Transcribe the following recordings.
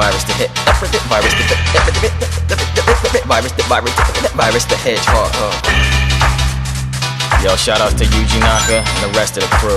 virus the hit, virus the hedgehog. Yo, shout outs to Yuji Naka and the rest of the crew.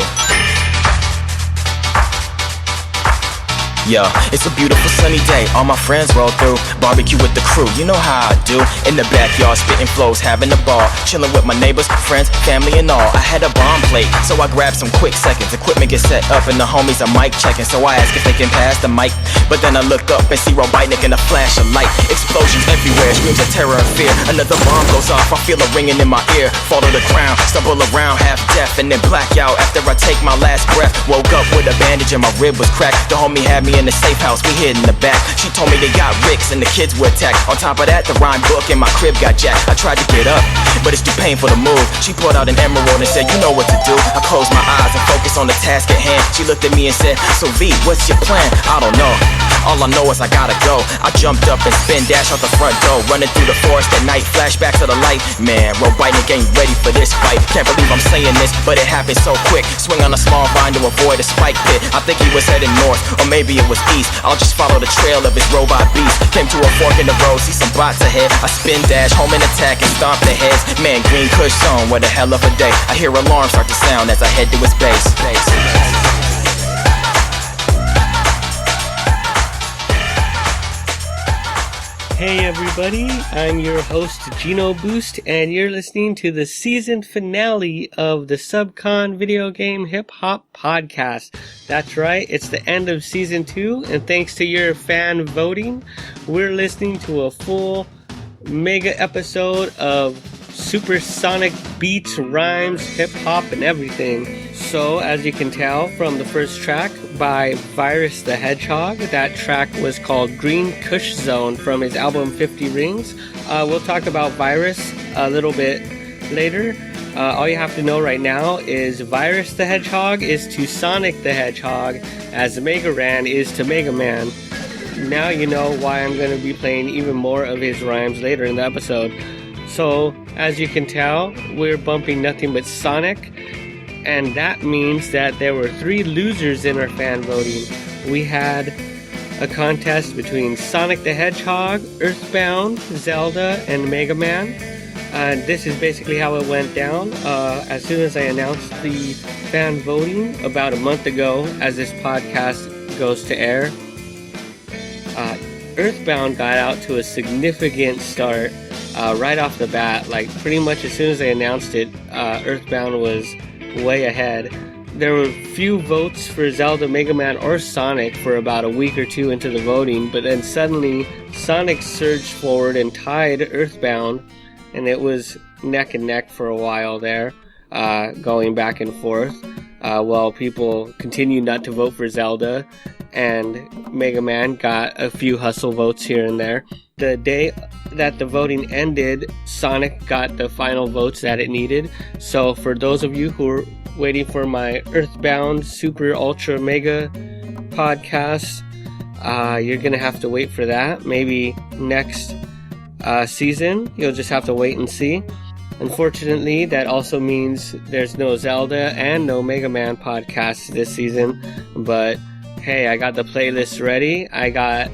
Yo, it's a beautiful sunny day, all my friends roll through, barbecue with the crew, you know how I do. In the backyard, spitting flows, having a ball, chilling with my neighbors, friends, family and all. I had a bomb plate, so I grabbed some quick seconds. Equipment gets set up and the homies are mic checking, so I ask if they can pass the mic. But then I look up and see Robotnik in a flash of light. Explosions everywhere, screams of terror and fear. Another bomb goes off, I feel a ringing in my ear. Fall to the ground, stumble around, half deaf, and then black out after I take my last breath. Woke up with a bandage and my rib was cracked. The homie had me in the safe house, we hid in the back. She told me they got Ricks and the kids were attacked. On top of that, the rhyme book in my crib got jacked. I tried to get up, but it's too painful to move. She pulled out an emerald and said, you know what to do. I closed my eyes and focused on the task at hand. She looked at me and said, so V, what's your plan? I don't know. All I know is I gotta go. I jumped up and spin dash out the front door, running through the forest at night. Flashback to the light. Man, Robotnik ain't ready for this fight. Can't believe I'm saying this, but it happened so quick. Swing on a small vine to avoid a spike pit. I think he was heading north, or maybe it was east. I'll just follow the trail of his robot beast. Came to a fork in the road, see some bots ahead. I spin dash, home and attack and stomp the heads. Man, green kush zone, what a hell of a day. I hear alarms start to sound as I head to his base. Hey everybody, I'm your host Gino Boost, and you're listening to the season finale of the SUBCON Video Game Hip Hop Podcast. That's right, it's the end of season 2, and thanks to your fan voting, we're listening to a full mega episode of supersonic beats, rhymes, hip hop, and everything. So, as you can tell from the first track by Virus the Hedgehog, that track was called Green Kush Zone from his album 50 Rings. We'll talk about Virus a little bit later. All you have to know right now is Virus the Hedgehog is to Sonic the Hedgehog as Mega Ran is to Mega Man. Now you know why I'm going to be playing even more of his rhymes later in the episode. So, as you can tell, we're bumping nothing but Sonic, and that means that there were 3 losers in our fan voting. We had a contest between Sonic the Hedgehog, Earthbound, Zelda, and Mega Man. This is basically how it went down. As soon as I announced the fan voting about a month ago, as this podcast goes to air, Earthbound got out to a significant start. Right off the bat, like pretty much as soon as I announced it, Earthbound was way ahead. There were few votes for Zelda, Mega Man, or Sonic for about a week or two into the voting, but then suddenly Sonic surged forward and tied Earthbound, and it was neck and neck for a while there, going back and forth, while people continued not to vote for Zelda, and Mega Man got a few hustle votes here and there. The day that the voting ended, Sonic got the final votes that it needed. So for those of you who are waiting for my Earthbound Super Ultra Mega podcast, you're gonna have to wait for that. Maybe next season. You'll just have to wait and see. Unfortunately, that also means there's no Zelda and no Mega Man podcasts this season. But hey, I got the playlist ready. I got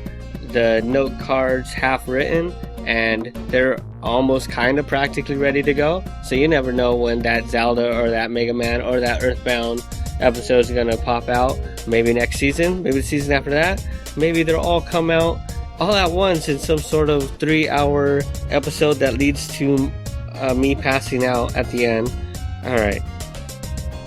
the note cards half written, and they're almost kind of practically ready to go. So you never know when that Zelda or that Mega Man or that Earthbound episode is going to pop out. Maybe next season, maybe the season after that. Maybe they'll all come out all at once in some sort of 3-hour episode that leads to me passing out at the end. Alright,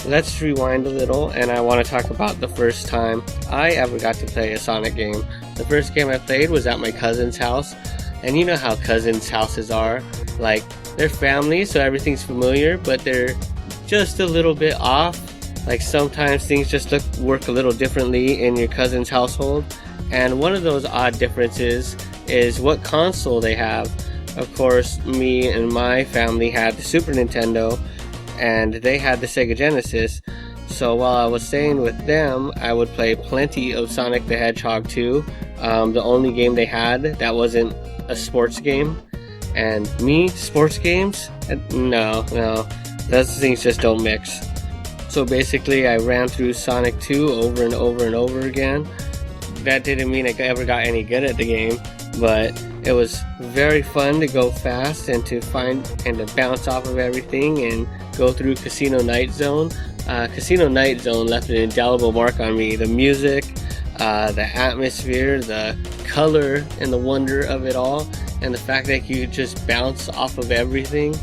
let's rewind a little, and I want to talk about the first time I ever got to play a Sonic game. The first game I played was at my cousin's house, and you know how cousins' houses are. Like, they're family, so everything's familiar, but they're just a little bit off. Like, sometimes things just work a little differently in your cousin's household, and one of those odd differences is what console they have. Of course, me and my family had the Super Nintendo, and they had the Sega Genesis. So while I was staying with them, I would play plenty of Sonic the Hedgehog 2. The only game they had that wasn't a sports game. And me, sports games? No, those things just don't mix. So basically I ran through Sonic 2 over and over and over again. that didn't mean I ever got any good at the game, but it was very fun to go fast and to find and to bounce off of everything and go through Casino Night Zone. Casino Night Zone left an indelible mark on me. The music, the atmosphere, the color and the wonder of it all, and the fact that you just bounce off of everything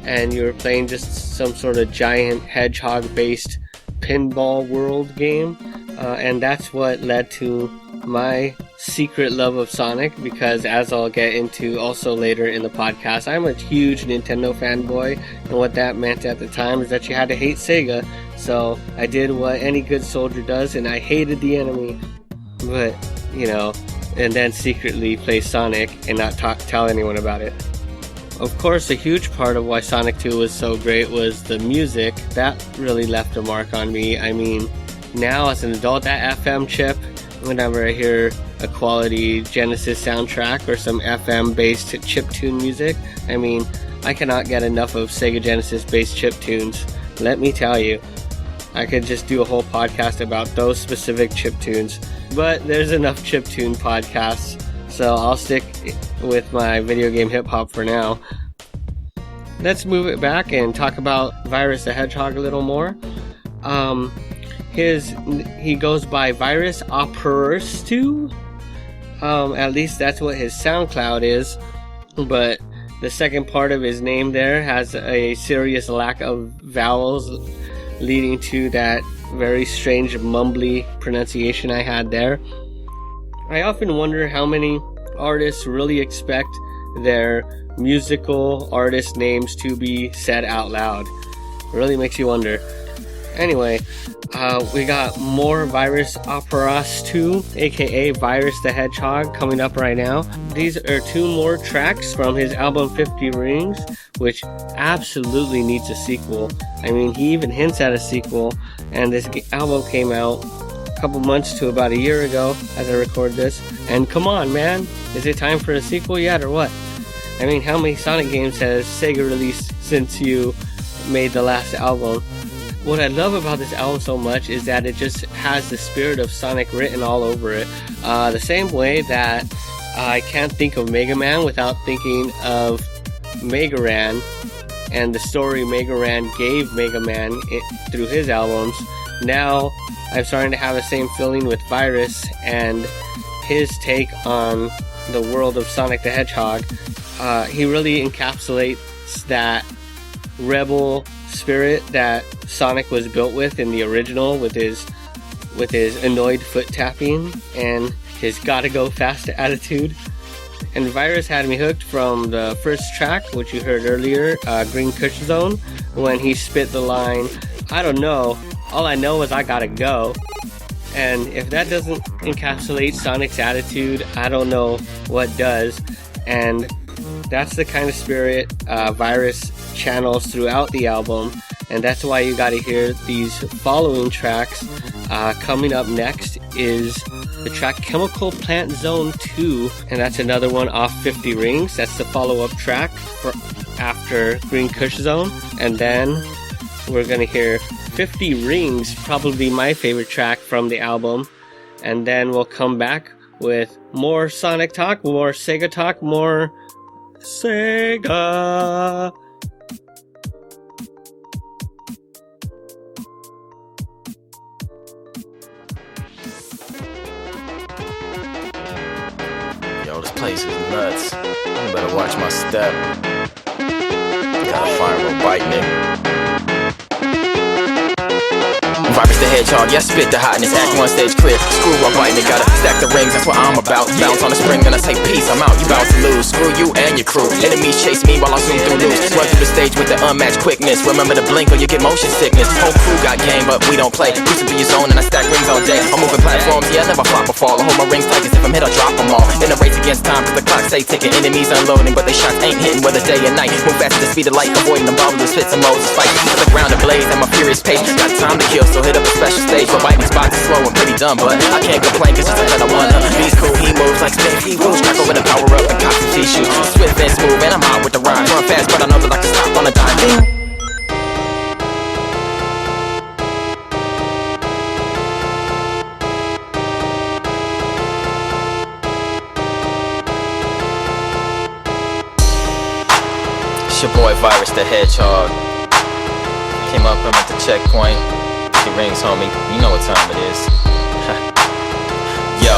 and you're playing just some sort of giant hedgehog based pinball world game, and that's what led to my secret love of Sonic, because as I'll get into also later in the podcast, I'm a huge Nintendo fanboy, and what that meant at the time is that you had to hate Sega. So I did what any good soldier does, and I hated the enemy, but and then secretly play Sonic and not tell anyone about it. Of course, a huge part of why Sonic 2 was so great was the music. That really left a mark on me. I mean, now as an adult, that FM chip, whenever I hear a quality Genesis soundtrack or some FM-based chiptune music, I mean, I cannot get enough of Sega Genesis-based chiptunes. Let me tell you, I could just do a whole podcast about those specific chiptunes. But there's enough chiptune podcasts, so I'll stick with my video game hip-hop for now. Let's move it back and talk about Virus the Hedgehog a little more. He goes by Virus Operastu. At least that's what his SoundCloud is. But the second part of his name there has a serious lack of vowels, leading to that very strange mumbly pronunciation I had there. I often wonder how many artists really expect their musical artist names to be said out loud. It really makes you wonder. Anyway, we got more Virus Operastu, aka Virus the Hedgehog, coming up right now. These are 2 more tracks from his album 50 Rings, which absolutely needs a sequel. I mean, he even hints at a sequel, and this album came out a couple months to about a year ago as I record this. And come on, man, is it time for a sequel yet or what? I mean, how many Sonic games has Sega released since you made the last album? What I love about this album so much is that it just has the spirit of Sonic written all over it. The same way that I can't think of Mega Man without thinking of Mega Ran and the story Mega Ran gave Mega Man through his albums. Now I'm starting to have the same feeling with Virus and his take on the world of Sonic the Hedgehog. He really encapsulates that rebel spirit that Sonic was built with in the original, with his annoyed foot tapping and his gotta go fast attitude. And Virus had me hooked from the first track, which you heard earlier, Green Kush Zone, when he spit the line, "I don't know, all I know is I gotta go." And if that doesn't encapsulate Sonic's attitude, I don't know what does. And that's the kind of spirit Virus channels throughout the album, and that's why you gotta hear these following tracks. Coming up next is the track Chemical Plant Zone 2, and that's another one off 50 Rings. That's the follow-up track after Green Kush Zone. And then we're gonna hear 50 Rings, probably my favorite track from the album. And then we'll come back with more Sonic talk, more Sega talk, more Sega. Yo, this place is nuts. I better watch my step. Gotta fire a bite, nigga. Virus the Hedgehog, yeah, spit the hotness, act one stage clear. Screw up biting, gotta stack the rings, that's what I'm about. Bounce on the spring, then I say peace, I'm out, you bout to lose. Screw you and your crew, enemies chase me while I zoom through loops. Run through the stage with the unmatched quickness. Remember to blink or you get motion sickness. Whole crew got game, but we don't play. Used to be your zone and I stack rings all day. I'm moving platforms, yeah, I never flop or fall. I hold my rings tight, cause if I'm hit, I drop them all. In a race against time, cause the clock say ticking. Enemies unloading, but they shots ain't hitting whether day or night. Move fast at the speed of light, avoiding the bubbles, fits and Moses fight. Got the ground ablaze at my furious pace. Got time to kill, so hit up a special stage. But biting spots is slow and pretty dumb, but I can't complain cause it's another one. He's cool, he moves like spin, he moves. Track over the power up and cop some T-shoes. Swift and smooth, and I'm hot with the rhymes. Run fast, but I know they like to stop on a dime. your boy Virus the Hedgehog. Came up, I'm at the checkpoint. He rings, homie. You know what time it is. Yo.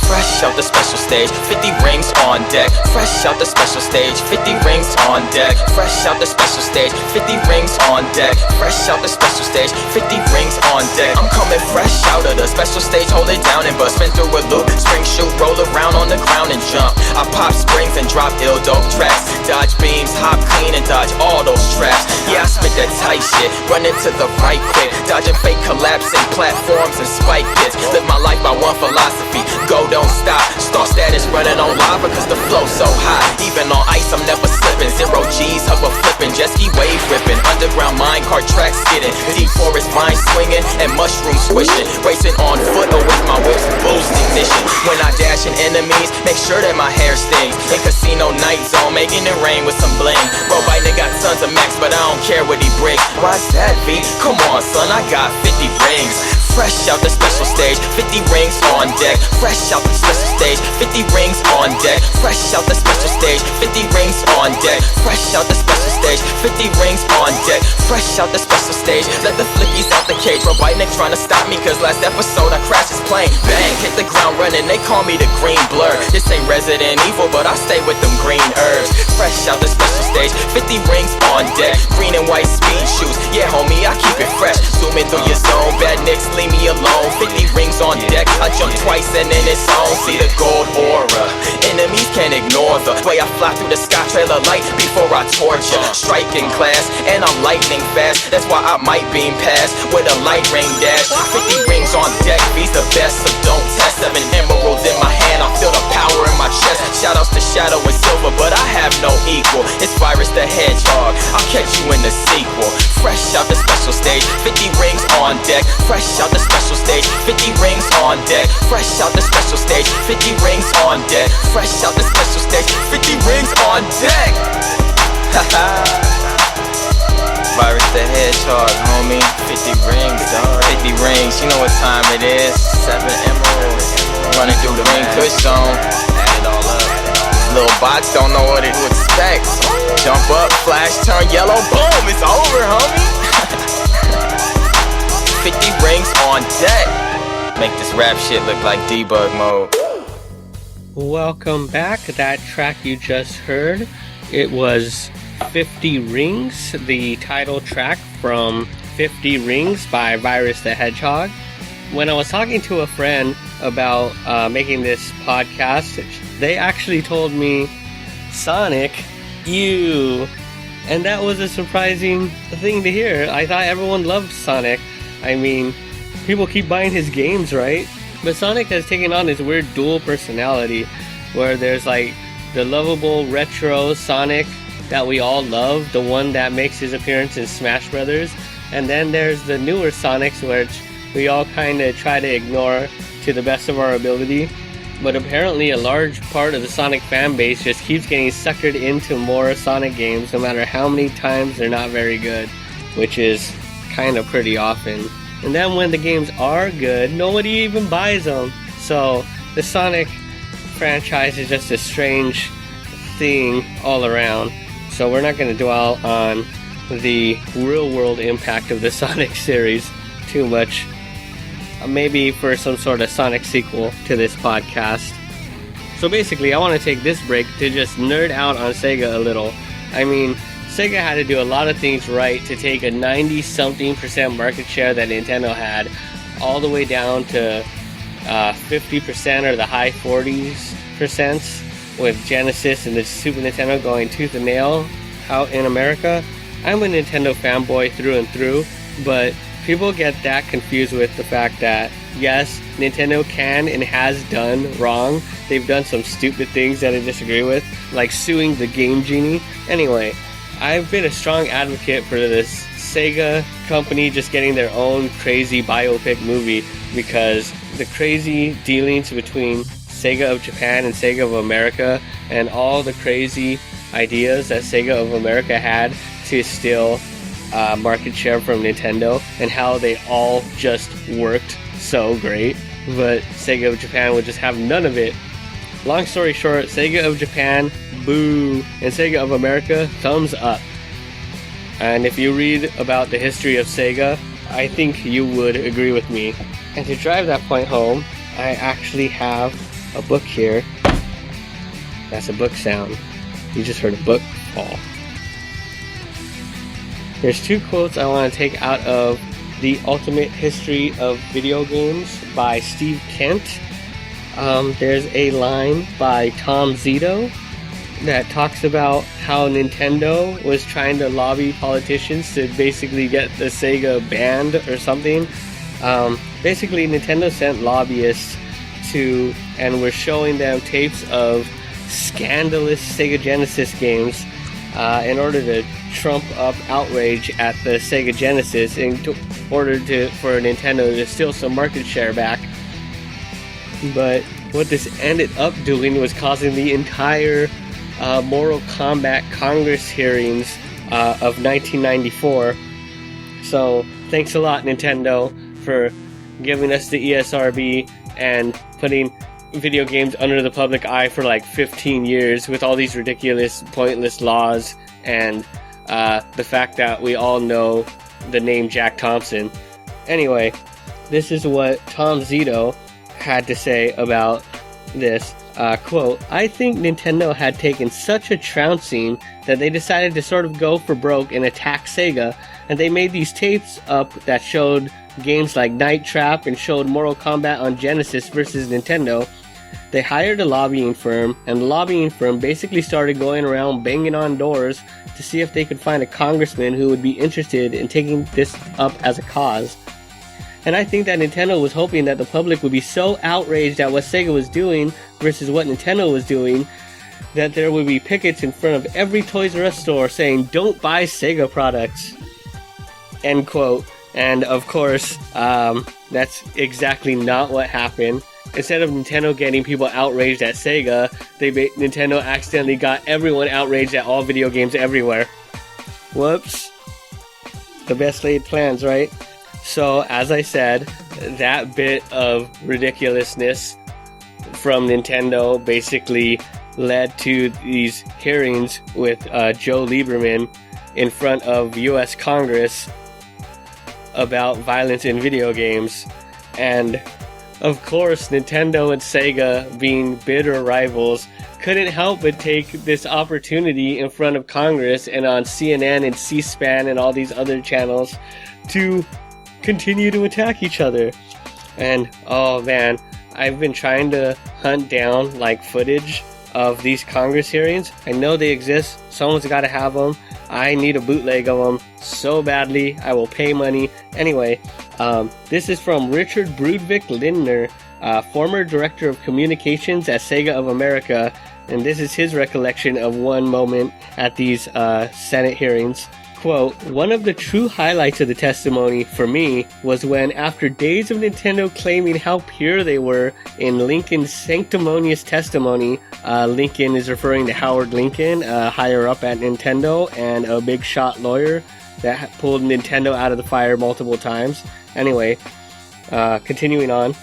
Fresh out the special stage, 50 rings on deck. Fresh out the special stage, 50 rings on deck. Fresh out the special stage, 50 rings on deck. Fresh out the special stage, 50 rings on deck. I'm coming fresh out of the special stage, hold it down and bust. Spin through a loop, spring shoot, roll around on the ground and jump. I pop springs and drop ill dope tracks. Dodge beams, hop clean and dodge all those traps. Yeah, I spit that tight shit, run it to the right quick. Dodging fake collapsing platforms and spike pits. Live my life by one philosophy, go don't stop. Star status running on lava cause the flow's so high. Even on ice I'm never slipping. Zero G's, hover flipping, jet ski wave ripping. Underground minecart track skidding. Deep forest vine swinging and mushroom swishing. Racing on foot or with my whip's boost ignition. When I dash in enemies, make sure that my hair stings. In casino night zone, making it rain with some bling. Bro Biden got tons of max, but I don't care what he brings. Why's that, V? Come on, son, I got 50 rings. Fresh out the special stage, 50 rings on deck. Fresh out the special stage, 50 rings on deck. Fresh out the special stage, 50 rings on deck. Fresh out the special stage, 50 rings on deck. Fresh out the special stage, let the flippies out the cage. Bro, white neck trying to stop me cause last episode I crashed his plane. Bang, hit the ground running, they call me the green blur. This ain't Resident Evil, but I stay with them green herbs. Fresh out the special stage, 50 rings on deck. Green and white speed shoes, yeah homie, I keep it fresh. Zooming through your zone, bad nicks leave me alone. 50 rings on deck, I jump twice and then it's on. See the gold aura, enemies can't ignore the way I fly through the sky. Trailer light before I torture. Striking class, and I'm lightning fast. That's why I might beam past with a light ring dash. 50 rings on deck, V's the best, so don't test. 7 emeralds in my hand, I feel the power in my chest. Shoutouts to Shadow and Silver, but I have no equal. It's Virus the Hedgehog, I'll catch you in the sequel. Fresh out the special stage, 50 rings on deck. Fresh out the special stage, 50 rings on deck. Fresh out the special stage, 50 rings on deck. Fresh out the special stage, 50 rings on deck. Haha. Virus the Hedgehog, homie. 50 rings, dog. 50 rings, you know what time it is. 7 emeralds. Running through the ring push zone. Add it all up. These little bots don't know what to expect. Jump up, flash, turn yellow, boom, it's over, homie. 50 rings on deck. Make this rap shit look like debug mode. Welcome back. That track you just heard, it was 50 Rings, the title track from 50 Rings by Virus the Hedgehog. When I was talking to a friend about making this podcast, they actually told me, Sonic, you. And that was a surprising thing to hear. I thought everyone loved Sonic. I mean, people keep buying his games, right? But Sonic has taken on this weird dual personality where there's like the lovable retro Sonic that we all love, the one that makes his appearance in Smash Brothers, and then there's the newer Sonics which we all kind of try to ignore to the best of our ability. But apparently a large part of the Sonic fan base just keeps getting suckered into more Sonic games no matter how many times they're not very good, which is kind of pretty often. And then when the games are good, nobody even buys them. So the Sonic franchise is just a strange thing all around. So we're not going to dwell on the real world impact of the Sonic series too much. Maybe for some sort of Sonic sequel to this podcast. So basically I want to take this break to just nerd out on Sega a little. I mean, Sega had to do a lot of things right to take a 90-something% market share that Nintendo had all the way down to 50% or the high 40s% with Genesis and the Super Nintendo going tooth and nail out in America. I'm a Nintendo fanboy through and through, but people get that confused with the fact that, yes, Nintendo can and has done wrong. They've done some stupid things that I disagree with, like suing the Game Genie. Anyway, I've been a strong advocate for this Sega company just getting their own crazy biopic movie because the crazy dealings between Sega of Japan and Sega of America and all the crazy ideas that Sega of America had to steal market share from Nintendo and how they all just worked so great, but Sega of Japan would just have none of it. Long story short, Sega of Japan boo, and Sega of America, thumbs up. And if you read about the history of Sega, I think you would agree with me. And to drive that point home, I actually have a book here. That's a book sound. You just heard a book fall. There's 2 quotes I want to take out of The Ultimate History of Video Games by Steve Kent. There's a line by Tom Zito that talks about how Nintendo was trying to lobby politicians to basically get the Sega banned or something. Basically, Nintendo sent lobbyists to, and were showing them tapes of scandalous Sega Genesis games in order to trump up outrage at the Sega Genesis in order for Nintendo to steal some market share back. But what this ended up doing was causing the entire Mortal Kombat Congress hearings of 1994. So thanks a lot, Nintendo, for giving us the ESRB and putting video games under the public eye for like 15 years with all these ridiculous, pointless laws and the fact that we all know the name Jack Thompson. Anyway, this is what Tom Zito had to say about this. Quote, "I think Nintendo had taken such a trouncing that they decided to sort of go for broke and attack Sega, and they made these tapes up that showed games like Night Trap and showed Mortal Kombat on Genesis versus Nintendo. They hired a lobbying firm, and the lobbying firm basically started going around banging on doors to see if they could find a congressman who would be interested in taking this up as a cause. And I think that Nintendo was hoping that the public would be so outraged at what Sega was doing versus what Nintendo was doing that there would be pickets in front of every Toys R Us store saying, 'Don't buy Sega products.'" End quote. And of course, that's exactly not what happened. Instead of Nintendo getting people outraged at Sega, Nintendo accidentally got everyone outraged at all video games everywhere. Whoops. The best laid plans, right? So, as I said, that bit of ridiculousness from Nintendo basically led to these hearings with Joe Lieberman in front of US Congress about violence in video games. And of course, Nintendo and Sega, being bitter rivals, couldn't help but take this opportunity in front of Congress and on CNN and C-SPAN and all these other channels to continue to attack each other. And oh man, I've been trying to hunt down like footage of these Congress hearings. I know they exist. Someone's got to have them. I need a bootleg of them so badly. I will pay money. Anyway, this is from Richard Brudvik Lindner, former director of communications at Sega of America, and this is his recollection of one moment at these Senate hearings. Quote, "One of the true highlights of the testimony for me was when, after days of Nintendo claiming how pure they were in Lincoln's sanctimonious testimony," Lincoln is referring to Howard Lincoln, higher up at Nintendo and a big shot lawyer that pulled Nintendo out of the fire multiple times. Anyway, continuing on,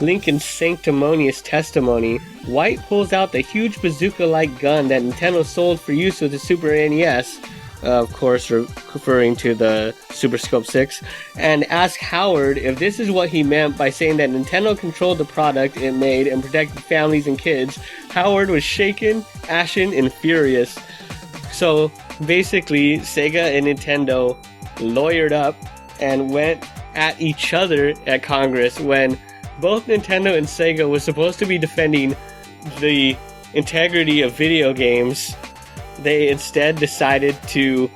Lincoln's sanctimonious testimony, White pulls out the huge bazooka-like gun that Nintendo sold for use with the Super NES, of course referring to the Super Scope 6, and asks Howard if this is what he meant by saying that Nintendo controlled the product it made and protected families and kids. Howard was shaken, ashen, and furious. So basically, Sega and Nintendo lawyered up and went at each other at Congress when both Nintendo and Sega were supposed to be defending the integrity of video games. They instead decided to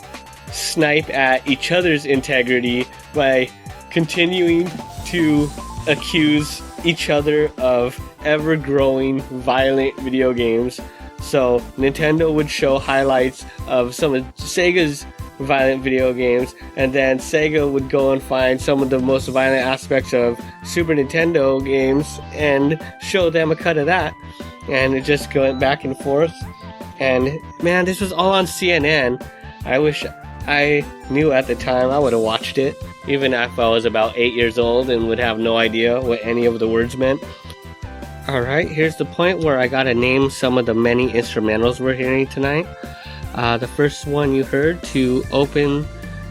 snipe at each other's integrity by continuing to accuse each other of ever-growing violent video games. So Nintendo would show highlights of some of Sega's violent video games, and then Sega would go and find some of the most violent aspects of Super Nintendo games and show them a cut of that. And it just went back and forth. And man, this was all on CNN. I wish I knew at the time. I would have watched it, even if I was about 8 years old and would have no idea what any of the words meant. Alright, here's the point where I gotta name some of the many instrumentals we're hearing tonight. The first one you heard to open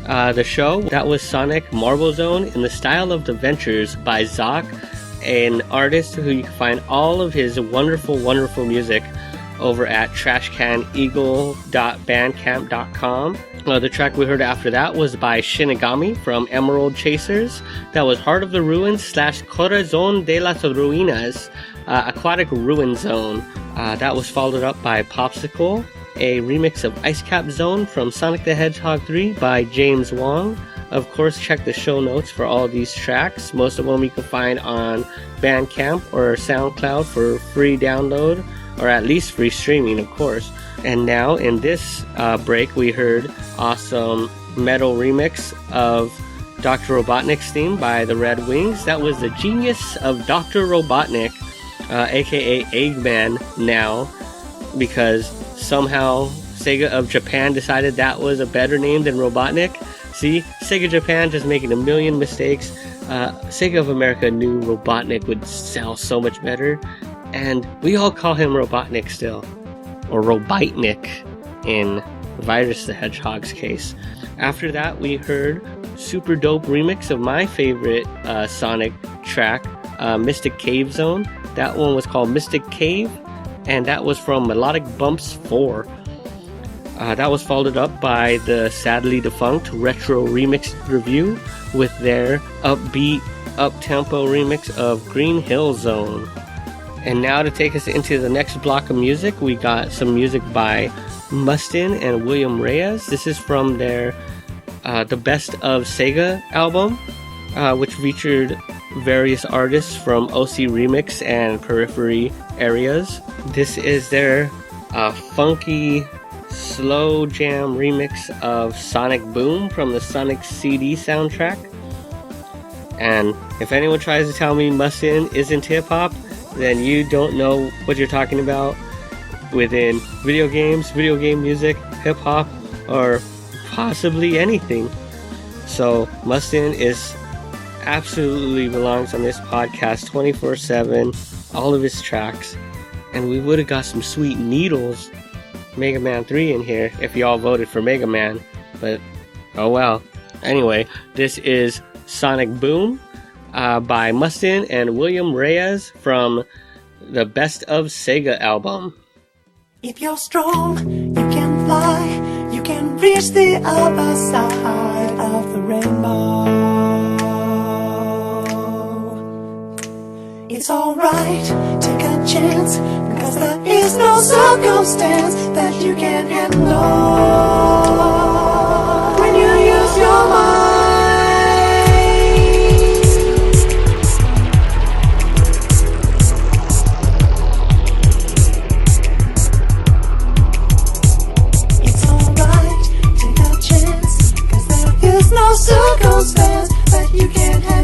the show, that was Sonic Marble Zone in the Style of the Ventures by Zoc, an artist who you can find all of his wonderful, wonderful music over at trashcaneagle.bandcamp.com. The track we heard after that was by Shinigami from Emerald Chasers. That was Heart of the Ruins / Corazon de las Ruinas, Aquatic Ruin Zone. That was followed up by Popsicle, a remix of Ice Cap Zone from Sonic the Hedgehog 3 by James Wong. Of course, check the show notes for all these tracks. Most of them you can find on Bandcamp or SoundCloud for free download, or at least free streaming, of course. And now in this break, we heard awesome metal remix of Dr. Robotnik's theme by the Red Wings. That was the genius of Dr. Robotnik, aka Eggman now, because somehow Sega of Japan decided that was a better name than Robotnik. See, Sega Japan just making a million mistakes. Sega of America knew Robotnik would sell so much better, and we all call him Robotnik still, or Robotnik in Virus the Hedgehog's case. After that, we heard super dope remix of my favorite Sonic track, Mystic Cave Zone. That one was called Mystic Cave, and that was from Melodic Bumps 4. That was followed up by the sadly defunct Retro Remix Review with their upbeat, up-tempo remix of Green Hill Zone. And now to take us into the next block of music, we got some music by Mustin and William Reyes. This is from their The Best of Sega album, which featured various artists from OC Remix and Periphery areas. This is their funky slow jam remix of Sonic Boom from the Sonic CD soundtrack. And if anyone tries to tell me Mustin isn't hip-hop, then you don't know what you're talking about within video games, video game music, hip-hop, or possibly anything. So Mustin is absolutely belongs on this podcast 24/7, all of his tracks, and we would have got some sweet Needles Mega Man 3 in here if y'all voted for Mega Man, but oh well. Anyway, this is Sonic Boom by Mustin and William Reyes from the Best of Sega album. If you're strong, you can fly, you can reach the other side of the rainbow. It's alright, take a chance, because there is no circumstance that you can't handle when you use your mind. It's alright, take a chance, because there is no circumstance that you can't handle.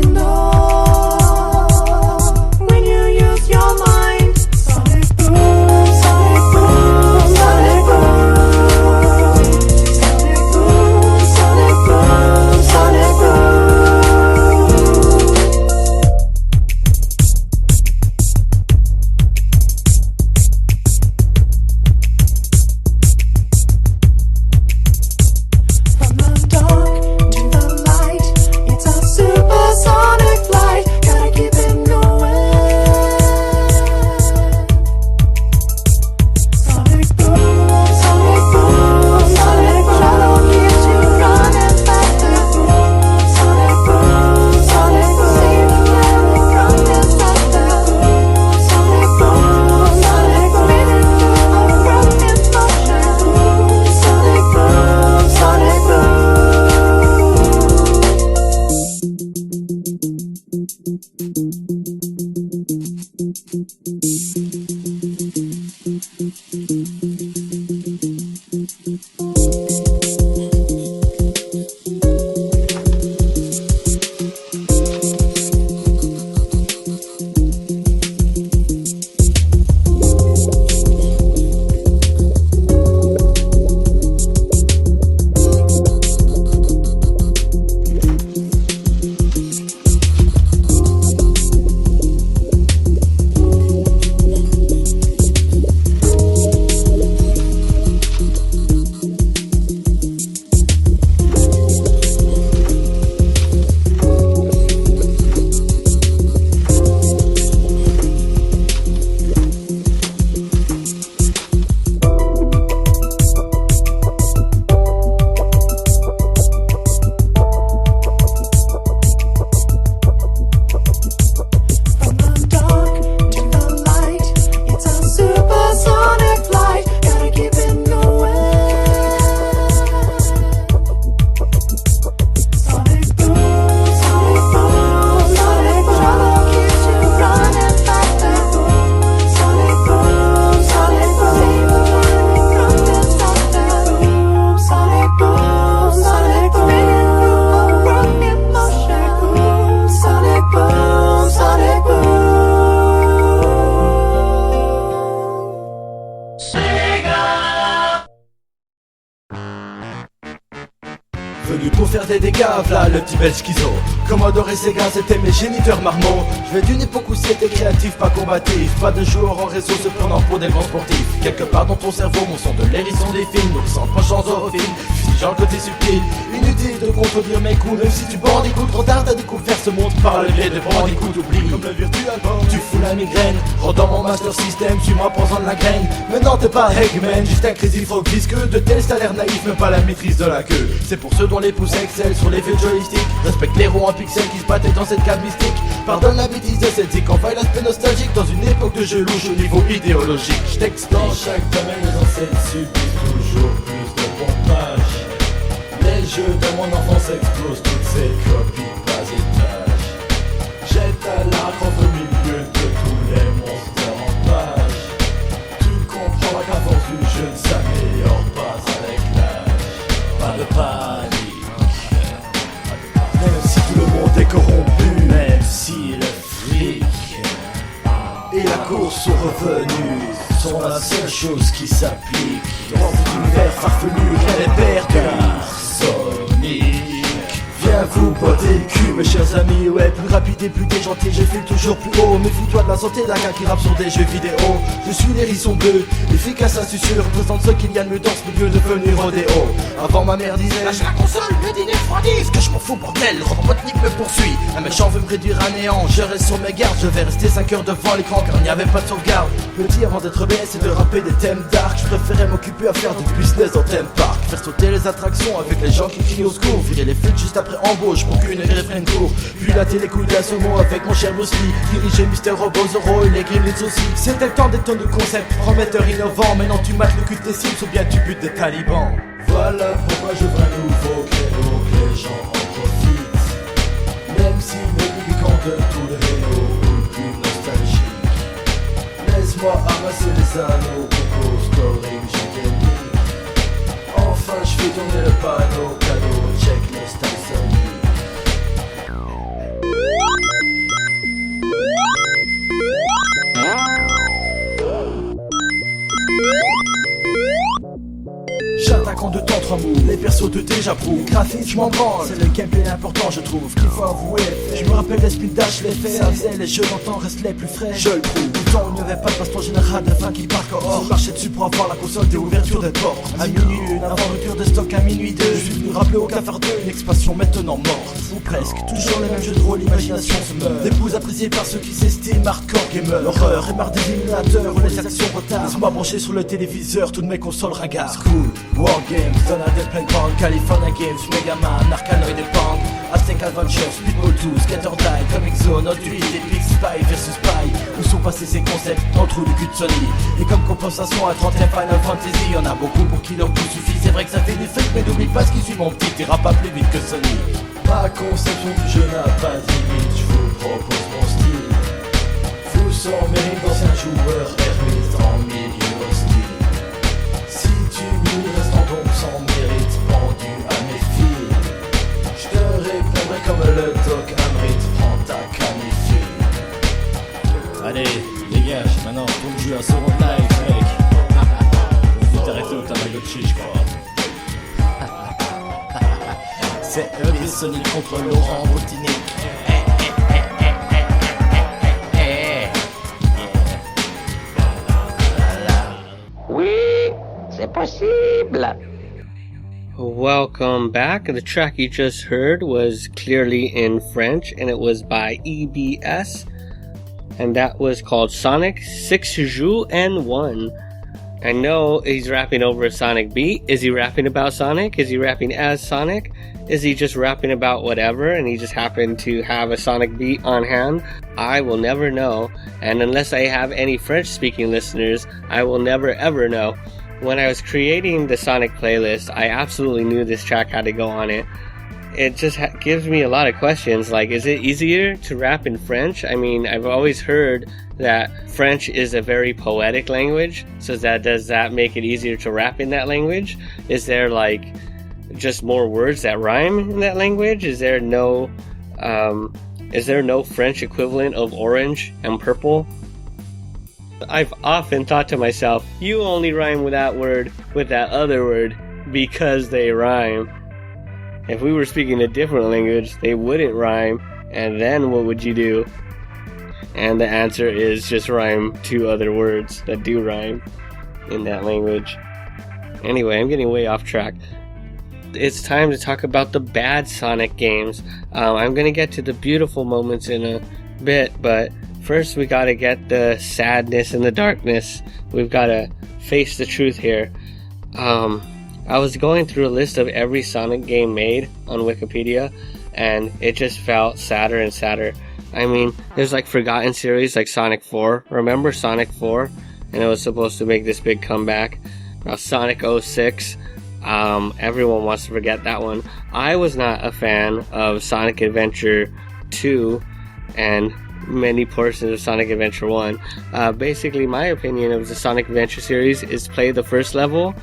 v'là le petit bel schizo. Commodore et Sega c'était mes géniteurs marmots. Je vais d'une époque où c'était créatif, pas combatif. Pas de joueurs en réseau se prenant pour des grands sportifs. Quelque part dans ton cerveau, mon son de l'hérisson des films. Nourrissant penchant zorophile, fustigeant le côté subtil. Inutile de contredire mes coups, même si tu bandicoutes. Trop tard t'as découvert ce monde par le biais de bandicoot. Oublie comme le virtual band, tu fous la migraine. Rendant mon master system, suis-moi posant de la graine. Maintenant t'es pas Eggman, juste un crazy frog visqueux. De tel ça a l'air naïf, même pas la maîtrise de la queue. C'est pour ceux dont les pouces excellent sur les vieux joysticks. Respecte les ronds en pixels qui se battaient dans cette cave mystique. Pardonne la bêtise de cette zik, envahit l'aspect nostalgique. Dans une époque de jeux louches au niveau idéologique. J't'explique. Dans chaque domaine, les ancêtres subissent toujours plus de pompage. Les jeux de mon enfance explosent toutes ces copies bas étage. Jette à l'arc au milieu de tous les monstres en page. Tu comprends qu'à force du jeu ne s'améliore pas avec l'âge. Pas de panique. Même si tout le monde est corrompu, même si le fric et la course aux revenus sont la seule chose qui s'applique dans cet univers farfelu, rien n'est perdu. Sonic, viens vous botter le cul mes chers amis. Ouais, plus rapide et plus déjanté, je file toujours plus haut. Méfie-toi de la santé d'un gars qui rappe sur des jeux vidéo. Je suis l'hérisson bleu, efficace à susurre. Représente ce qu'il y a de mieux dans ce milieu devenu rodéo. Avant ma mère disait lâche la console, le dîner refroidit. Que je m'en fous bordel, Robotnik me poursuit. Un méchant veut me réduire à néant, je reste sur mes gardes. Je vais rester 5 heures devant l'écran car il n'y avait pas de sauvegarde. Petit avant d'être BS et de rapper des thèmes dark, je préférais m'occuper à faire du business en thème park. Faire sauter les attractions avec les gens qui crient au secours. Virer les flics juste après embauche pour qu'une réfrène court. Puis la télé couille à ce mot avec mon cher Bruce Lee. Diriger Mister Robot Zoro et les Gremlins aussi. C'était le temps des tonnes de concepts, prometteurs innovants. Maintenant tu mates le cul de tes cibles ou bien tu butes des talibans. Voilà pourquoi je veux un nouveau créneau, que les gens en profitent. Même si le public en de tout le réno ou plus nostalgique. Laisse-moi amasser les anneaux, Coco, scoring, j'ai gagné. Enfin je fais tourner le panneau, cadeau, check les Sony. J'attaque en deux temps, trois moves, les persos de déjà prouvent. Graphisme, je m'en branle, c'est le gameplay important je trouve. Qu'il faut avouer, je me rappelle les speed dash, les faits. Ça faisait les jeux d'antan restent les plus frais. Je le prouve, temps où il n'y avait pas de baston général de fin qui parque hors. Je marchais dessus pour avoir la console des ouvertures des portes. À minuit une, avant rupture de stock à minuit deux. Je suis venu rappeler au cafard 2 une expansion maintenant morte. Ou presque, toujours les mêmes jeux de rôle, l'imagination se meurt. Des bouts appréciés par ceux qui s'estiment hardcore gamer. L'horreur et marre des émulateurs où les actions retardent. Laisse-moi brancher sur le téléviseur toutes mes consoles ringards. School, Wargames, Donald Playground, California Games, Megaman, Arkanoid et Pang, Aztec Adventure, Speedball 2, Skater Die, Comic Zone, Hot Wheels, Epic Spy vs Spy. Où sont passés ces concepts dans le trou du cul de Sony? Et comme compensation à 30 Final Fantasy, y'en a beaucoup pour qui leur coup suffit. C'est vrai que ça fait des fakes, mais n'oublie pas ce qui suit mon petit, t'ira pas plus vite que Sony. Ma conception du jeu n'a pas de limite, je vous propose mon style. Vous sans mérite d'anciens joueurs, ermites en milieu hostile. Si tu m'y restant donc sans mérite, pendu à mes fils. Je te répondrai comme le doc Amrit, prends ta camifile. Allez, dégage, maintenant, faut que je joue à Second Life, mec. Je vais t'arrêter au Tamagotchi, je crois. C'est eux Sonic contre Laurent Boutinique. Oui, c'est possible. Welcome back. The track you just heard was clearly in French, and it was by EBS, and that was called Sonic 6-1. I know he's rapping over a Sonic beat. Is he rapping about Sonic? Is he rapping as Sonic? Is he just rapping about whatever and he just happened to have a Sonic beat on hand? I will never know, and unless I have any French-speaking listeners, I will never ever know. When I was creating the Sonic playlist, I absolutely knew this track had to go on it. It just gives me a lot of questions, like, is it easier to rap in French? I mean, I've always heard that French is a very poetic language, so does that make it easier to rap in that language? Is there, like, just more words that rhyme in that language? Is there no French equivalent of orange and purple? I've often thought to myself, you only rhyme with that word with that other word because they rhyme. if we were speaking a different language, they wouldn't rhyme, and then what would you do? And the answer is just rhyme 2 other words that do rhyme in that language. Anyway, I'm getting way off track. It's time to talk about the bad Sonic games. I'm going to get to the beautiful moments in a bit, but first we got to get the sadness and the darkness. We've got to face the truth here. I was going through a list of every Sonic game made on Wikipedia, and it just felt sadder and sadder. I mean, there's like forgotten series like Sonic 4. Remember Sonic 4? And it was supposed to make this big comeback. Now Sonic 06, everyone wants to forget that one. I was not a fan of Sonic Adventure 2 and many portions of Sonic Adventure 1. Basically, my opinion of the Sonic Adventure series is play the first level,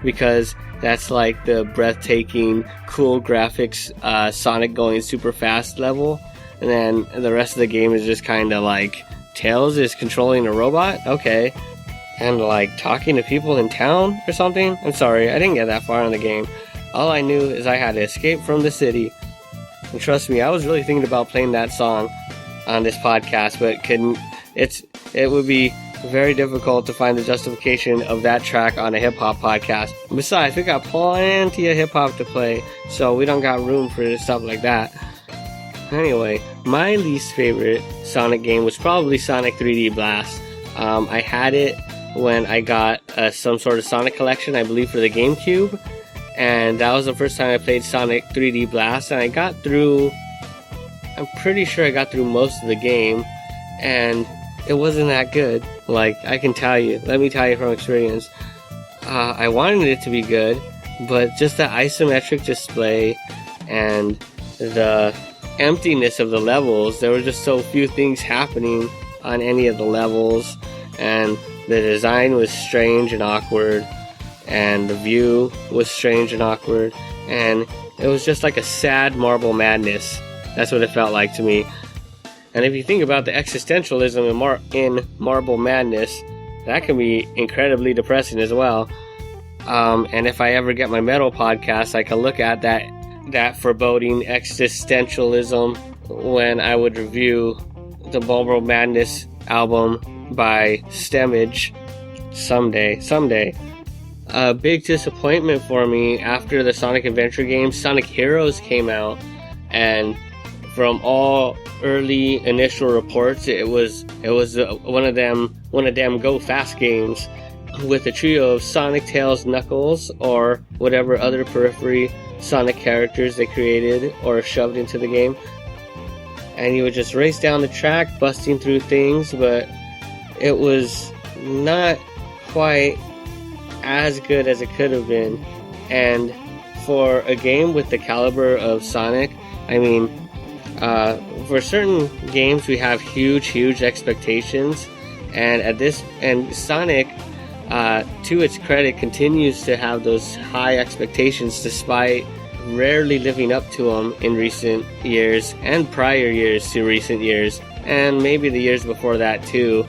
because that's like the breathtaking, cool graphics, Sonic going super fast level. And then the rest of the game is just kind of like Tails is controlling a robot? Okay. And like talking to people in town or something? I'm sorry, I didn't get that far in the game. All I knew is I had to escape from the city. And trust me, I was really thinking about playing that song on this podcast, but it would be very difficult to find the justification of that track on a hip-hop podcast. Besides, we got plenty of hip-hop to play, so we don't got room for stuff like that. Anyway, my least favorite Sonic game was probably Sonic 3D Blast. I had it when I got some sort of Sonic collection, I believe for the GameCube, and that was the first time I played Sonic 3D Blast, and I'm pretty sure I got through most of the game, and it wasn't that good. Like, I can tell you, let me tell you from experience. I wanted it to be good, but just the isometric display and the emptiness of the levels, there were just so few things happening on any of the levels, and the design was strange and awkward, and the view was strange and awkward, and it was just like a sad Marble Madness. That's what it felt like to me. And if you think about the existentialism in Marble Madness, that can be incredibly depressing as well. And if I ever get my metal podcast, I can look at that foreboding existentialism when I would review the Marble Madness album by Stemage someday. A big disappointment for me after the Sonic Adventure games, Sonic Heroes came out, and from all early initial reports, it was one of them go fast games with a trio of Sonic, Tails, Knuckles, or whatever other periphery Sonic characters they created or shoved into the game. And you would just race down the track, busting through things, but it was not quite as good as it could have been. And for a game with the caliber of Sonic, I mean, for certain games we have huge expectations, and Sonic, to its credit, continues to have those high expectations despite rarely living up to them in recent years and prior years to recent years, and maybe the years before that too,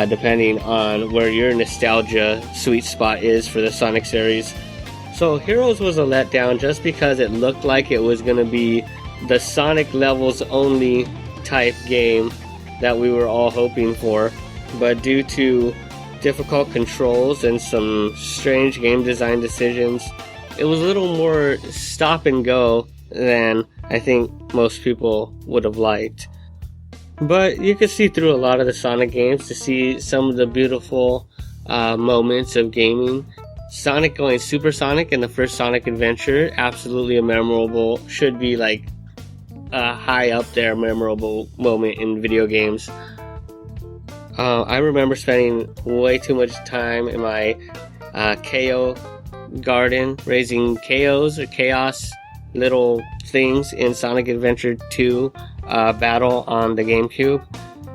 depending on where your nostalgia sweet spot is for the Sonic series. So Heroes was a letdown just because it looked like it was going to be the Sonic levels only type game that we were all hoping for, but due to difficult controls and some strange game design decisions, it was a little more stop and go than I think most people would have liked. But you could see through a lot of the Sonic games to see some of the beautiful moments of gaming. Sonic going supersonic in the first Sonic Adventure, absolutely a memorable, should be like a high up there memorable moment in video games. I remember spending way too much time in my KO garden raising KOs or chaos little things in Sonic Adventure 2 battle on the GameCube,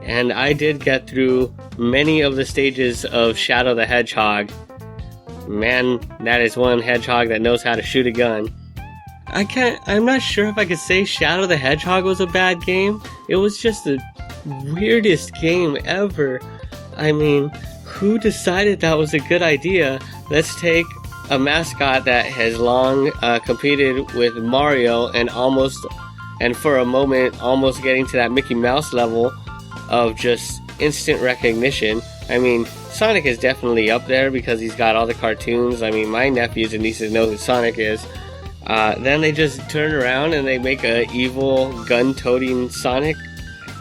and I did get through many of the stages of Shadow the Hedgehog. Man, that is one hedgehog that knows how to shoot a gun. I'm not sure if I could say Shadow the Hedgehog was a bad game. It was just the weirdest game ever. I mean, who decided that was a good idea? Let's take a mascot that has long competed with Mario and for a moment almost getting to that Mickey Mouse level of just instant recognition. I mean, Sonic is definitely up there because he's got all the cartoons. I mean, my nephews and nieces know who Sonic is. Then they just turn around and they make a evil gun-toting Sonic.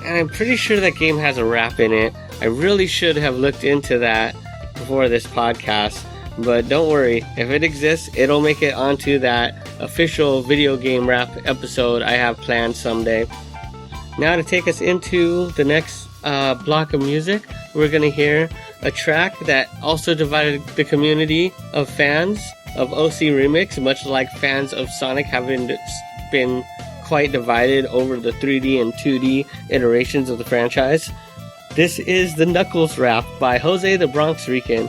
And I'm pretty sure that game has a rap in it. I really should have looked into that before this podcast. But don't worry, if it exists, it'll make it onto that official video game rap episode I have planned someday. Now to take us into the next block of music, we're going to hear a track that also divided the community of fans of OC Remix, much like fans of Sonic have been quite divided over the 3D and 2D iterations of the franchise. This is the Knuckles rap by Jose the Bronx Rican.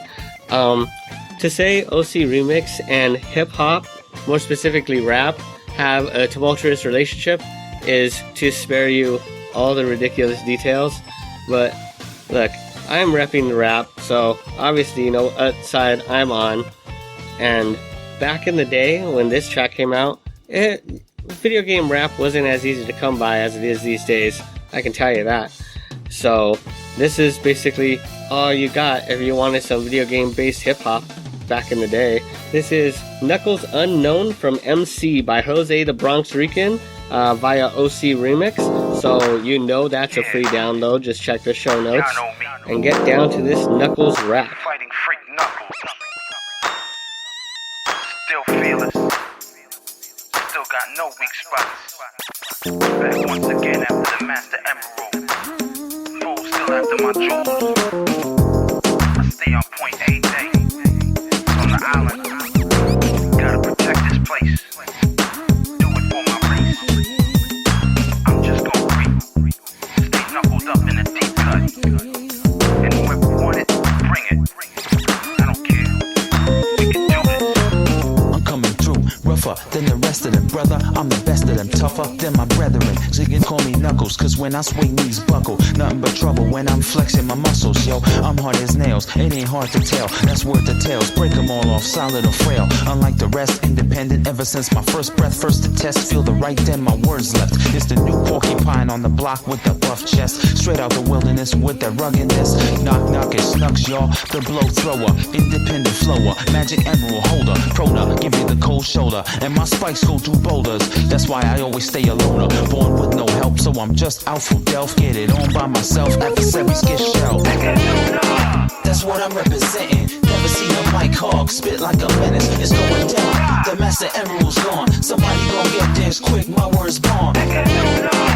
To say OC Remix and hip-hop, more specifically rap, have a tumultuous relationship is to spare you all the ridiculous details. But look, I'm repping the rap, so obviously you know what side I'm on. And back in the day when this track came out, video game rap wasn't as easy to come by as it is these days. I can tell you that. So this is basically all you got if you wanted some video game based hip hop back in the day. This is Knuckles Unknown from MC by Jose the Bronx Rican via OC Remix. So you know that's a free download. Just check the show notes and get down to this Knuckles rap. Fighting freak Knuckles. Still fearless. Still got no weak spots. Back once again after the Master Emerald. Fool still after my jewels. I stay on point every day. On the island. Gotta protect this place. Do it for my race. I'm just gon' creep. Stay knuckled up in a deep cut. And whoever want it, bring it. I don't care. We can do this. I'm coming through, rougher than the rest of them, brother. I'm the best of them, tougher than my brethren. So you can call me Knuckles, cause when I swing knees buckle. Nothing but trouble when I'm flexing my muscles, yo. I'm hard as nails, it ain't hard to tell. That's worth the tales, break them all off, solid or frail. Unlike the rest, independent ever since my first breath. First to test, feel the right, then my words left. It's the new porcupine on the block with the buff chest. Straight out the wilderness with that ruggedness. Knock, knock, it snucks, y'all. The blow thrower, independent flower. Magic emerald holder, Prona, give you the cold shoulder. And my spikes go through boulders. That's why I always stay a loner. Born with no help, so I'm just out for Delph. Get it on by myself after 7 get shelled. That's what I'm representing. Never seen a mic hog spit like a menace. It's going down. The Master Emerald's gone. Somebody gon' get this quick. My words bomb.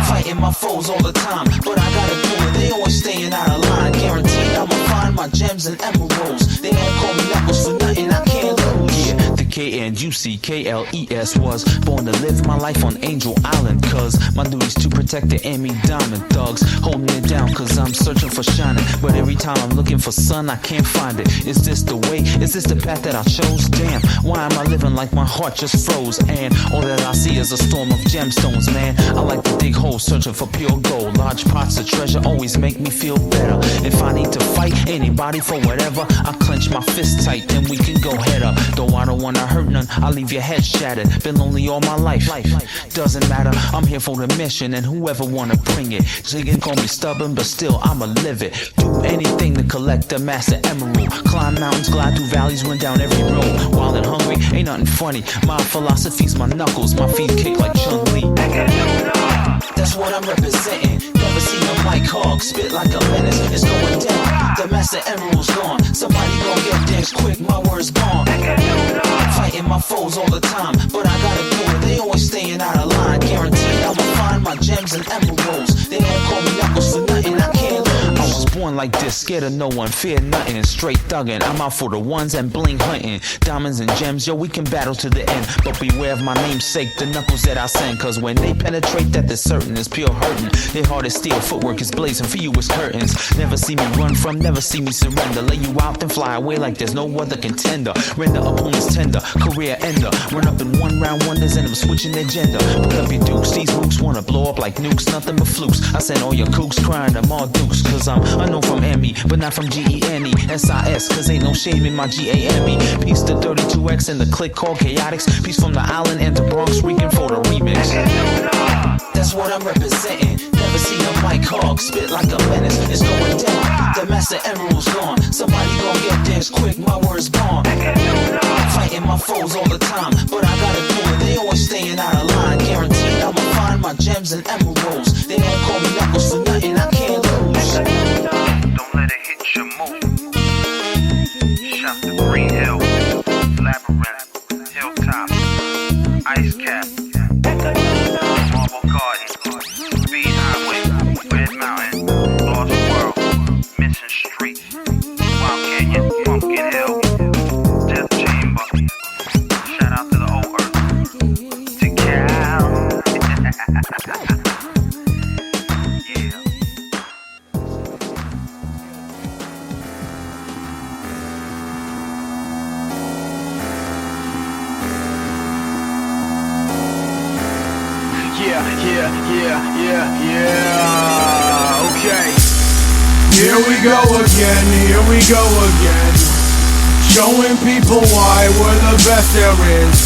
Fighting my foes all the time, but I gotta do it. They always staying out of line. Guaranteed I'ma find my gems and emeralds. They don't call me Knuckles for nothing. I can't lose. Yeah, the KNUCKLES was born to live my life on Angel Island. Cause my duty's to protect the Emmy Diamond thugs. Holding it down cause I'm searching for shining. But every time I'm looking for sun, I can't find it. Is this the way? Is this the path that I chose? Damn, why am I living like my heart just froze? And all that I see is a storm of gemstones, man. I like to dig holes searching for pure gold. Large pots of treasure always make me feel better. If I need to fight anybody for whatever, I clench my fist tight, then we can go head up. Though I don't wanna hurt none, I'll leave your head shattered. Been lonely all my life. Doesn't matter, I'm here for the mission, and whoever wanna bring it. So you can call me stubborn, but still I'ma live it. Do anything to collect the Master Emerald. Climb mountains, glide through valleys, run down every road. Wild and hungry, ain't nothing funny. My philosophy's my knuckles, my feet kick like Chun-Li. That's what I'm representing. Never seen a mic hog spit like a menace. It's going down. The Master Emerald's gone. Somebody gon' get this quick. My words bomb. Fighting my foes all the time, but I gotta do it. They always staying out of line. Guaranteed I'ma find my gems and emeralds. They don't call me Knuckles for nothing. I can't lose. I was born like this, scared of no one, fear nothing. Straight thuggin', I'm out for the ones and bling hunting. Diamonds and gems, yo, we can battle to the end. But beware of my namesake, the knuckles that I send. Cause when they penetrate, that they're certain it's pure hurting. Their heart is steel, footwork is blazing, for you it's curtains. Never see me run from, never see me surrender. Lay you out then fly away like there's no other contender. Render opponents tender, career ender. Run up in one round wonders and I'm switching their gender. Put up your dukes, these mooks wanna blow up like nukes, nothing but flukes. I send all your kooks crying, I'm all dukes. Cause I'm known from Emmy, but not from G-E-N-E. S-I-S, cause ain't no shame in my G-A-M-E. Peace to 32X and the clique called Chaotix. Peace from the island and the Bronx, Rican for the remix. That's what I'm representing. Never seen a mic hog spit like a menace. It's going down. The Master Emerald's gone. Somebody gon' get theirs quick. My word's gone. Fighting my foes all the time, but I gotta do it. They always staying out of line. Guaranteed I'ma find my gems and emeralds. They don't call me Knuckles for nothing. I can't lose. Don't let it hit your mood. Shout to Green Hill, Labyrinth, Hilltop, Ice Cap, Marble Garden, Speed Highway, Red Mountain, Lost World, Mission Street, Wild Canyon, Pumpkin Hill, Death Chamber. Shout out to the old earth, to Cal. Yeah. Yeah. Okay. Here we go again. Showing people why we're the best there is.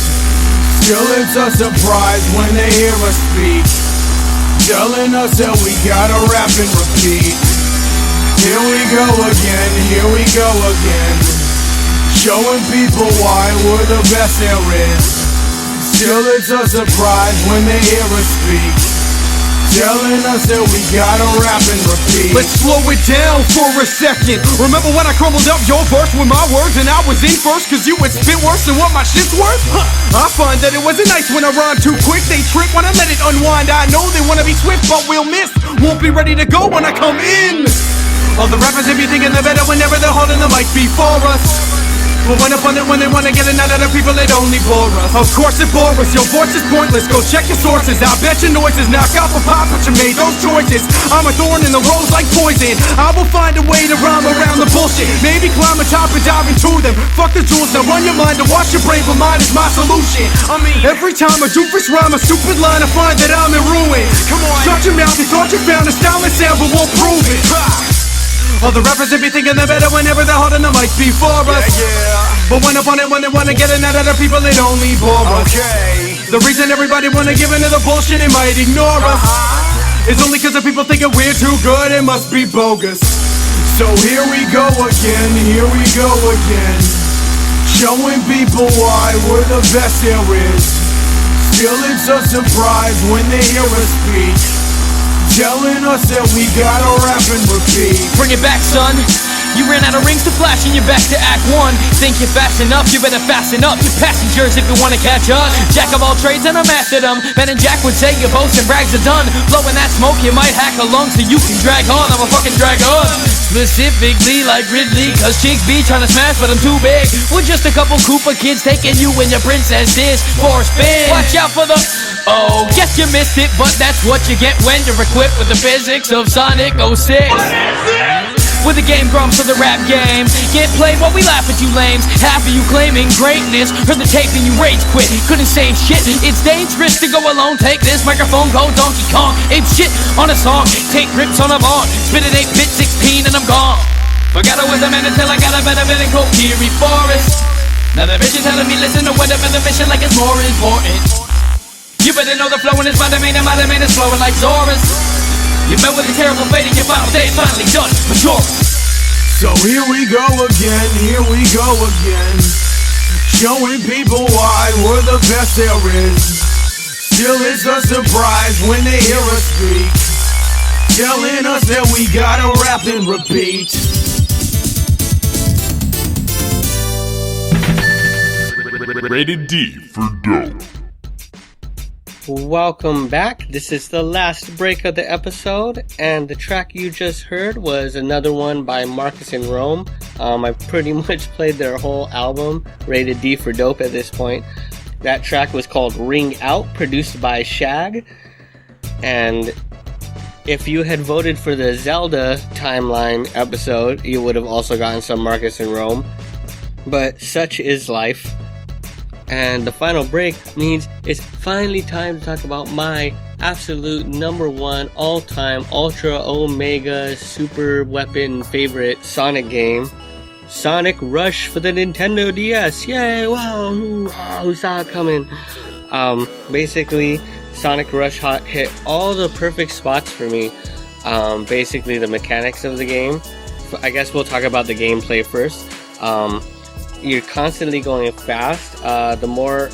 Still it's a surprise when they hear us speak. Telling us that we gotta rap and repeat. Here we go again. Showing people why we're the best there is. Still it's a surprise when they hear us speak. Telling us that we gotta rap and repeat. Let's slow it down for a second. Remember when I crumbled up your verse with my words and I was in first cause you would spit worse than what my shit's worth? I find that it wasn't nice when I rhyme too quick. They trip when I let it unwind. I know they wanna be swift but we'll miss. Won't be ready to go when I come in. All the rappers they be thinking they're better whenever they're holding the mic before us. But when upon it, when they wanna get it out of the people, it only bore us. Of course it bore us, your voice is pointless. Go check your sources, I bet your noises knock out the pop, but you made those choices. I'm a thorn in the rose like poison. I will find a way to rhyme around the bullshit. Maybe climb atop and dive into them. Fuck the jewels, now run your mind to wash your brain, but mine is my solution. I mean, every time a doofus rhyme a stupid line, I find that I'm in ruin. Come on, shut your mouth, you thought you found a style and sound, but won't prove it. All the rappers they be thinking they're better whenever they're holding the mic before us. But when upon it, when they wanna get it out of the people, it only bore us. The reason everybody wanna give into the bullshit and might ignore us is only cause the people thinking we're too good, it must be bogus. So here we go again. Showing people why we're the best there is. Still it's a surprise when they hear us speak. Telling us that we gotta rap and repeat. Bring it back, son. You ran out of rings to flash and you're back to act one. Think you're fast enough, you better fasten up. Passengers if you wanna catch us. Jack of all trades and I mastered them. Ben and Jack would say your boasts and brags are done. Blowing that smoke you might hack a lung so you can drag on. I'm a fucking drag on. Specifically like Ridley, cause chicks be trying to smash but I'm too big. We're just a couple Koopa kids taking you and your princess dish for a spin. Watch out for the... Oh, guess you missed it, but that's what you get when you're equipped with the physics of Sonic 06. With the game grumps of the rap game. Get played while we laugh at you lames. Half of you claiming greatness. Heard the tape and you rage quit. Couldn't say shit. It's dangerous to go alone. Take this microphone, go Donkey Kong. Ape shit on a song. Take rips on a bond. Spit it 8-bit 16 and I'm gone. Forgot I was a man until I got a better bit in Kokiri Forest. Now the bitch is telling me listen to whatever the mission like it's more important. You better know the flow and it's my domain and my domain is flowing like Taurus. You met with a terrible fate and your final day is finally done. Majora. So here we go again. Showing people why we're the best there is. Still it's a surprise when they hear us speak. Telling us that we gotta rap and repeat. Rated D for dope. Welcome back. This is the last break of the episode, and the track you just heard was another one by Marcus and Rome. I pretty much played their whole album, rated D for dope at this point. That track was called Ring Out, produced by Shag. And if you had voted for the Zelda timeline episode, you would have also gotten some Marcus and Rome. But such is life. And the final break means it's finally time to talk about my absolute number one all-time ultra omega super weapon favorite Sonic game, Sonic Rush for the Nintendo DS. Yay! Wow! Who saw it coming? Basically, Sonic Rush hit all the perfect spots for me. Basically, the mechanics of the game. I guess we'll talk about the gameplay first. You're constantly going fast. The more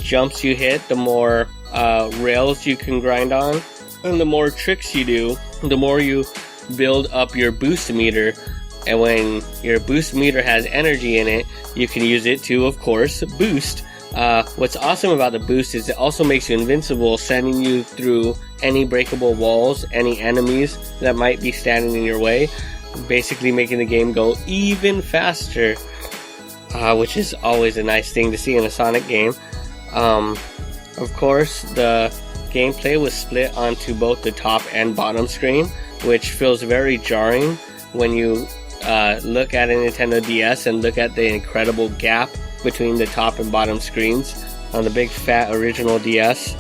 jumps you hit, the more rails you can grind on, and the more tricks you do, the more you build up your boost meter. And when your boost meter has energy in it, you can use it to, of course, boost. What's awesome about the boost is it also makes you invincible, sending you through any breakable walls, any enemies that might be standing in your way, basically making the game go even faster, which is always a nice thing to see in a Sonic game. Of course, the gameplay was split onto both the top and bottom screen, which feels very jarring when you look at a Nintendo DS and look at the incredible gap between the top and bottom screens on the big fat original DS.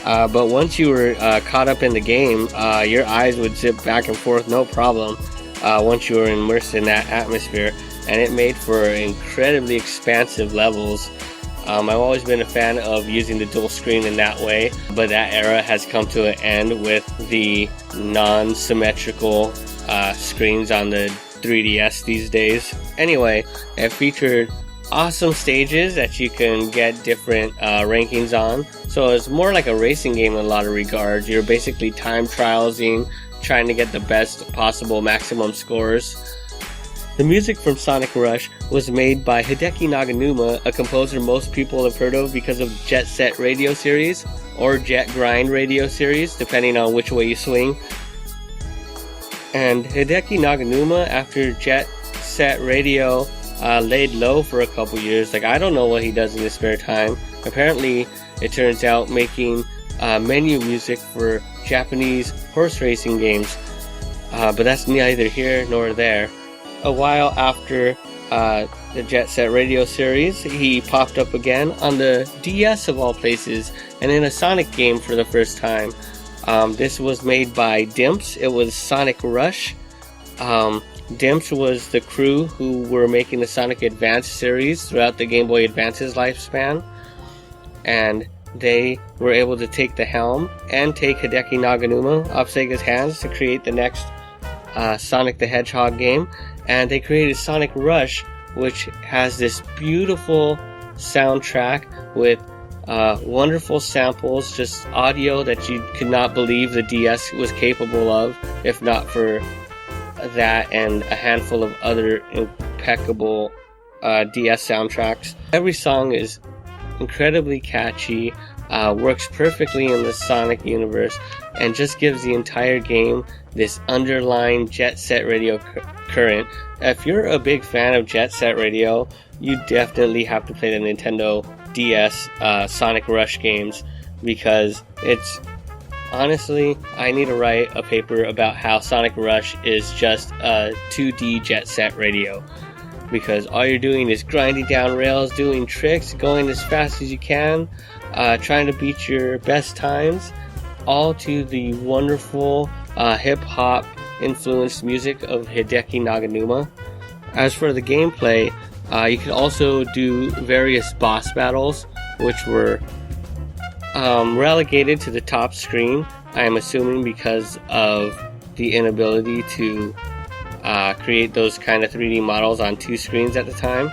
But once you were caught up in the game, your eyes would zip back and forth no problem once you were immersed in that atmosphere, and it made for incredibly expansive levels. I've always been a fan of using the dual screen in that way, but that era has come to an end with the non-symmetrical screens on the 3DS these days. Anyway, it featured awesome stages that you can get different rankings on, so it's more like a racing game in a lot of regards. You're basically time trialing, trying to get the best possible maximum scores. The music from Sonic Rush was made by Hideki Naganuma, a composer most people have heard of because of Jet Set Radio Series or Jet Grind Radio Series, depending on which way you swing. And Hideki Naganuma, after Jet Set Radio laid low for a couple years, I don't know what he does in his spare time. Apparently, it turns out making menu music for Japanese horse racing games, but that's neither here nor there. A while after the Jet Set Radio series, he popped up again on the DS of all places, and in a Sonic game for the first time. This was made by Dimps. It was Sonic Rush. Dimps was the crew who were making the Sonic Advance series throughout the Game Boy Advance's lifespan, and they were able to take the helm and take Hideki Naganuma off Sega's hands to create the next Sonic the Hedgehog game, and they created Sonic Rush, which has this beautiful soundtrack with wonderful samples, just audio that you could not believe the DS was capable of, if not for that and a handful of other impeccable DS soundtracks. Every song is incredibly catchy, works perfectly in the Sonic universe, and just gives the entire game this underlying Jet Set Radio current. If you're a big fan of Jet Set Radio, you definitely have to play the Nintendo DS Sonic Rush games, because it's honestly, I need to write a paper about how Sonic Rush is just a 2D Jet Set Radio, because all you're doing is grinding down rails, doing tricks, going as fast as you can, trying to beat your best times, all to the wonderful hip-hop influenced music of Hideki Naganuma. As for the gameplay, you could also do various boss battles, which were relegated to the top screen, I am assuming because of the inability to create those kind of 3D models on two screens at the time.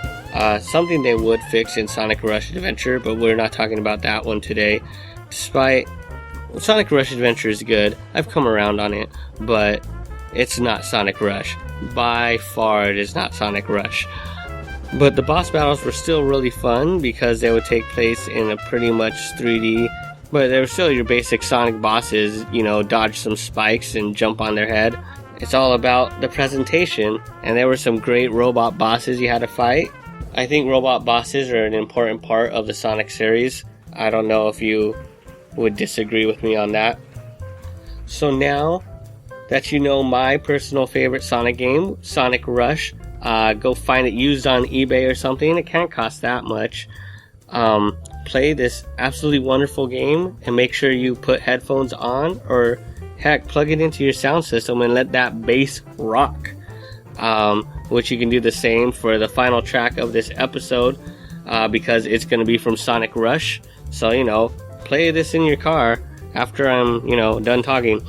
Something they would fix in Sonic Rush Adventure, but we're not talking about that one today. Despite Sonic Rush Adventure is good, I've come around on it, but it's not Sonic Rush. By far, it is not Sonic Rush. But the boss battles were still really fun because they would take place in a pretty much 3D, but they were still your basic Sonic bosses, dodge some spikes and jump on their head. It's all about the presentation, and there were some great robot bosses you had to fight. I think robot bosses are an important part of the Sonic series. I don't know if you would disagree with me on that. So now that you know my personal favorite Sonic game, Sonic Rush, go find it used on eBay or something. It can't cost that much. play this absolutely wonderful game and make sure you put headphones on, or heck, plug it into your sound system and let that bass rock. Which you can do the same for the final track of this episode, because it's going to be from Sonic Rush. So, play this in your car after I'm, done talking.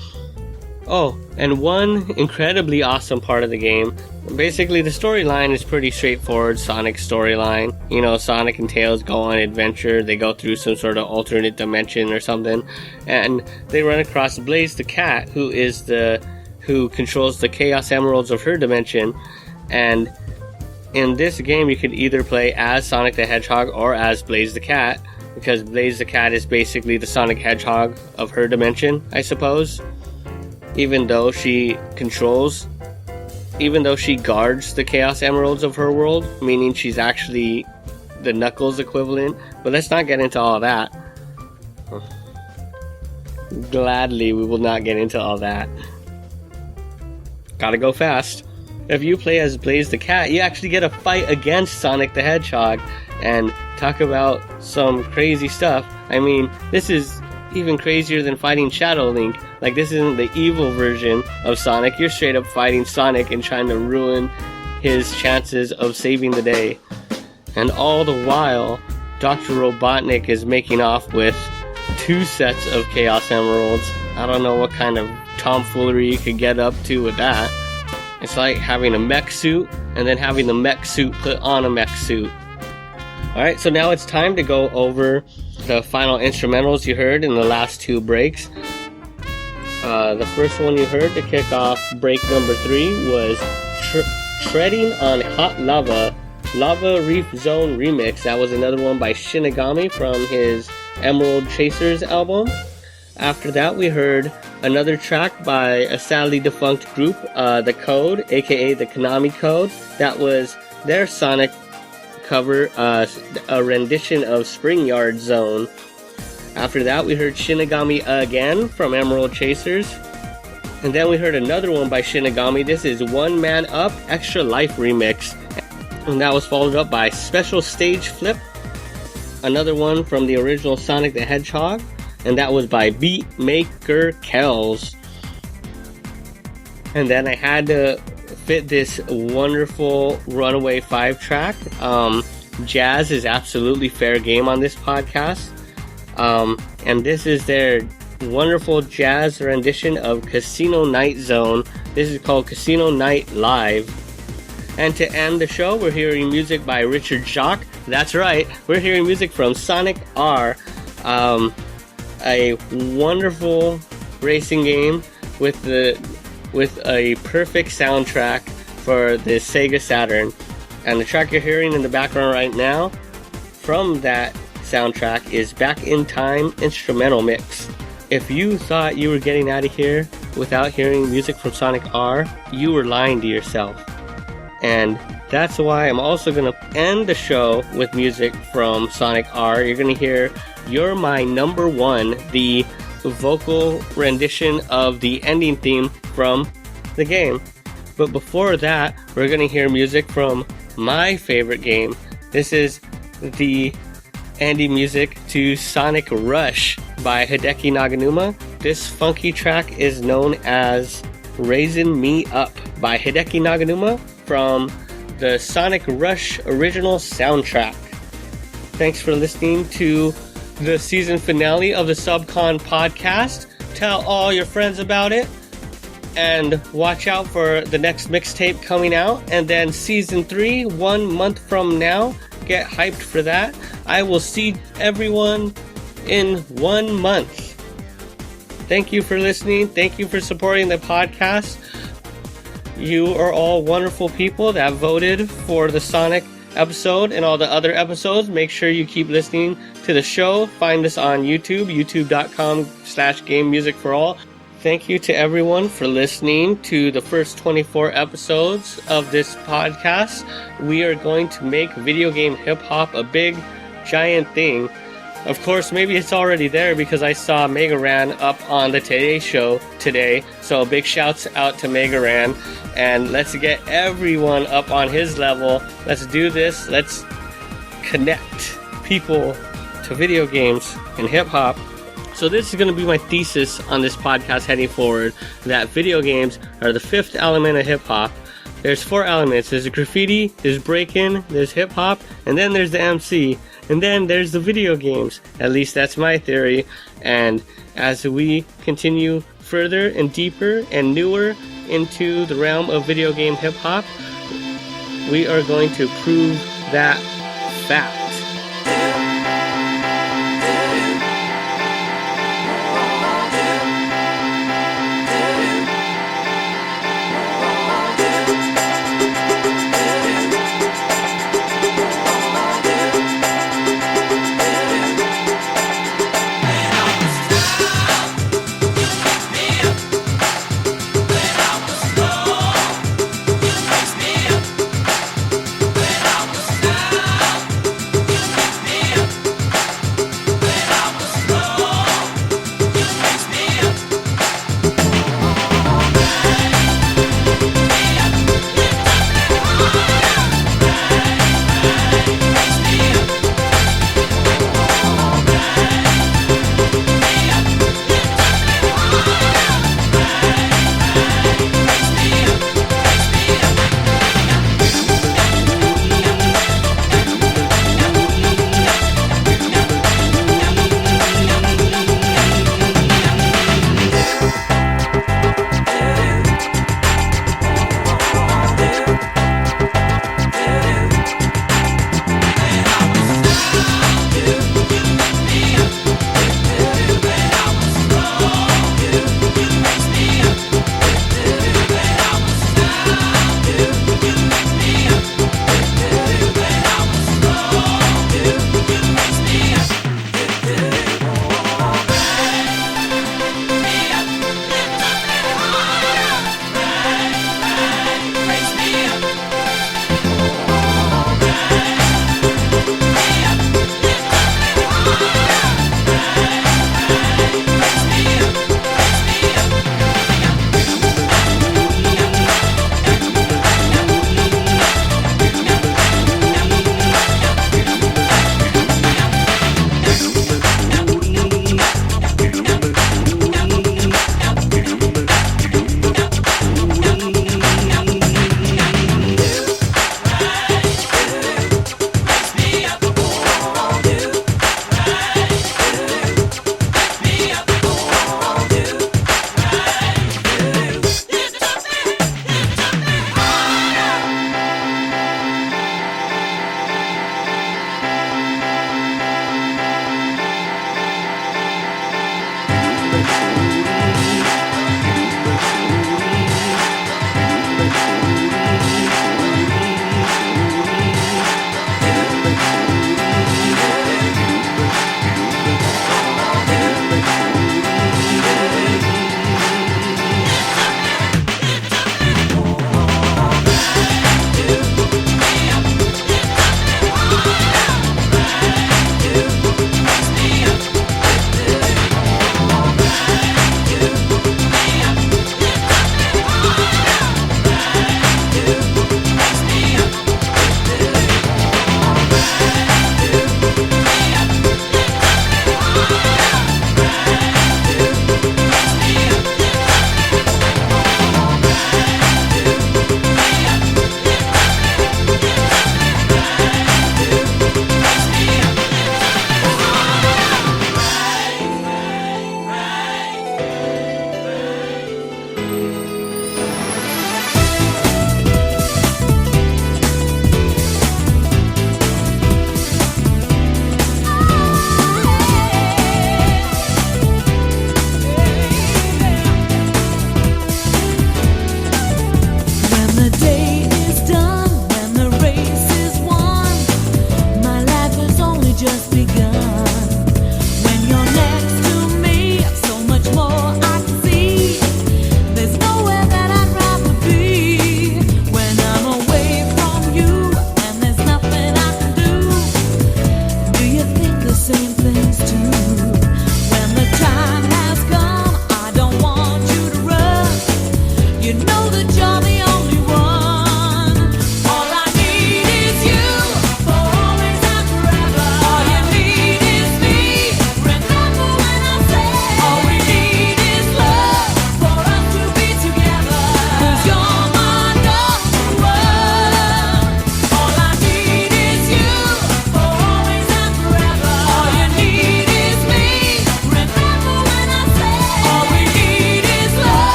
Oh, and one incredibly awesome part of the game. Basically, the storyline is pretty straightforward. Sonic storyline. Sonic and Tails go on an adventure. They go through some sort of alternate dimension or something, and they run across Blaze the cat, who controls the Chaos Emeralds of her dimension. And in this game, you could either play as Sonic the Hedgehog or as Blaze the cat, because Blaze the cat is basically the Sonic Hedgehog of her dimension, I suppose. Even though she guards the Chaos Emeralds of her world, meaning she's actually the Knuckles equivalent. But let's not get into all that. Gladly, we will not get into all that. Gotta go fast. If you play as Blaze the cat, you actually get a fight against Sonic the Hedgehog, and talk about some crazy stuff. I mean, this is even crazier than fighting Shadow Link. Like, this isn't the evil version of Sonic. You're straight up fighting Sonic and trying to ruin his chances of saving the day. And all the while, Dr. Robotnik is making off with 2 sets of Chaos Emeralds. I don't know what kind of tomfoolery you could get up to with that. It's like having a mech suit and then having the mech suit put on a mech suit. Alright, so now it's time to go over the final instrumentals you heard in the last 2 breaks. The first one you heard to kick off break number 3 was Treading on Hot Lava, Lava Reef Zone Remix. That was another one by Shinigami from his Emerald Chasers album. After that, we heard another track by a sadly defunct group, The Code, aka the Konami Code. That was their Sonic cover, a rendition of Spring Yard Zone. After that, we heard Shinigami again from Emerald Chasers. And then we heard another one by Shinigami. This is One Man Up Extra Life Remix. And that was followed up by Special Stage Flip, another one from the original Sonic the Hedgehog. And that was by Beatmaker Kells. And then I had to fit this wonderful Runaway 5 track. Jazz is absolutely fair game on this podcast. And this is their wonderful jazz rendition of Casino Night Zone. This is called Casino Night Live. And to end the show, we're hearing music by Richard Jacques. That's right, we're hearing music from Sonic R. A wonderful racing game with a perfect soundtrack for the Sega Saturn. And the track you're hearing in the background right now from that soundtrack is Back in Time Instrumental Mix. If you thought you were getting out of here without hearing music from Sonic R, you were lying to yourself. And that's why I'm also going to end the show with music from Sonic R. You're going to hear You're My Number One, the vocal rendition of the ending theme from the game. But before that, we're going to hear music from my favorite game. This is the ending music to Sonic Rush by Hideki Naganuma. This funky track is known as Raisin' Me Up by Hideki Naganuma from the Sonic Rush original soundtrack. Thanks for listening to the season finale of the SUBCON podcast. Tell all your friends about it, and watch out for the next mixtape coming out. And then season 3, 1 month from now. Get hyped for that. I will see everyone in 1 month. Thank you for listening. Thank you for supporting the podcast. You are all wonderful people that voted for the Sonic episode and all the other episodes. Make sure you keep listening to the show. Find us on YouTube, youtube.com/GameMusicForAll. Thank you to everyone for listening to the first 24 episodes of this podcast. We are going to make video game hip-hop a big, giant thing. Of course, maybe it's already there because I saw Megaran up on the Today Show today. So big shouts out to Megaran. And let's get everyone up on his level. Let's do this. Let's connect. people to video games and hip hop. So this is going to be my thesis on this podcast heading forward, that video games are the fifth element of hip hop. There's four elements. There's graffiti, there's break-in, there's hip hop, and then there's the MC, and then there's the video games. At least that's my theory. And as we continue further and deeper and newer into the realm of video game hip hop, we are going to prove that fact.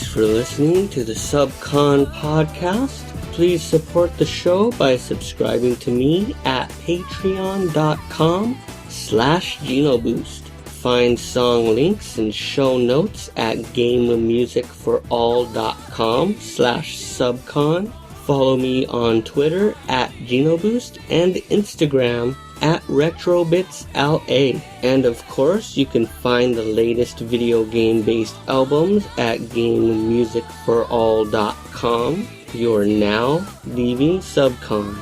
Thanks for listening to the SUBCON podcast. Please support the show by subscribing to me at patreon.com/GenoBoost. Find song links and show notes at gamemusicforall.com/SUBCON. Follow me on Twitter at GenoBoost and Instagram at RetrobitsLA. And of course, you can find the latest video game-based albums at gamemusicforall.com. You're now leaving SUBCON.